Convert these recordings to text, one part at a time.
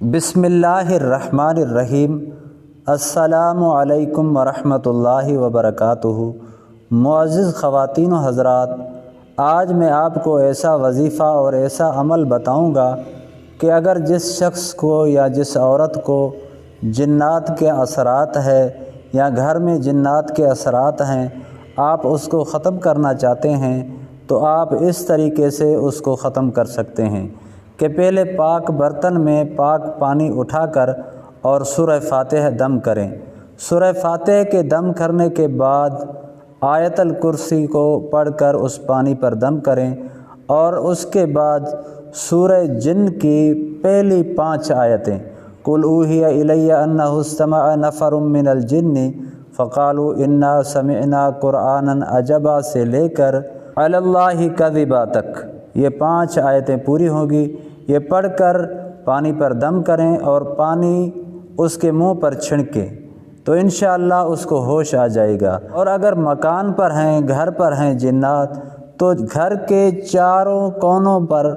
بسم اللہ الرحمن الرحیم۔ السلام علیکم ورحمۃ اللہ وبرکاتہ۔ معزز خواتین و حضرات، آج میں آپ کو ایسا وظیفہ اور ایسا عمل بتاؤں گا کہ اگر جس شخص کو یا جس عورت کو جنات کے اثرات ہے یا گھر میں جنات کے اثرات ہیں، آپ اس کو ختم کرنا چاہتے ہیں تو آپ اس طریقے سے اس کو ختم کر سکتے ہیں کہ پہلے پاک برتن میں پاک پانی اٹھا کر اور سورہ فاتحہ دم کریں۔ سورہ فاتحہ کے دم کرنے کے بعد آیت الکرسی کو پڑھ کر اس پانی پر دم کریں اور اس کے بعد سورہ جن کی پہلی 5 آیتیں قُلْ أُوحِیَ إِلَیَّ أَنَّهُ اسْتَمَعَ نَفَرٌ مِّنَ الْجِنِّ فَقَالُوا إِنَّا سَمِعْنَا قُرْآنًا عَجَبًا سے لے کر عَلَى اللَّهِ كَذِبًا تک یہ 5 آیتیں پوری ہوگی۔ یہ پڑھ کر پانی پر دم کریں اور پانی اس کے منہ پر چھڑکیں تو انشاءاللہ اس کو ہوش آ جائے گا۔ اور اگر مکان پر ہیں، گھر پر ہیں جنات، تو گھر کے چاروں کونوں پر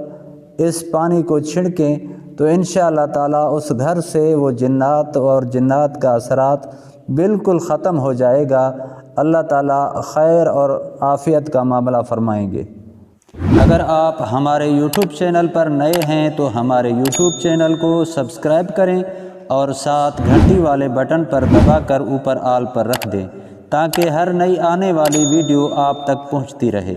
اس پانی کو چھڑکیں تو انشاءاللہ تعالیٰ اس گھر سے وہ جنات اور جنات کا اثرات بالکل ختم ہو جائے گا۔ اللہ تعالیٰ خیر اور عافیت کا معاملہ فرمائیں گے۔ اگر آپ ہمارے یوٹیوب چینل پر نئے ہیں تو ہمارے یوٹیوب چینل کو سبسکرائب کریں اور ساتھ گھنٹی والے بٹن پر دبا کر اوپر آل پر رکھ دیں تاکہ ہر نئی آنے والی ویڈیو آپ تک پہنچتی رہے۔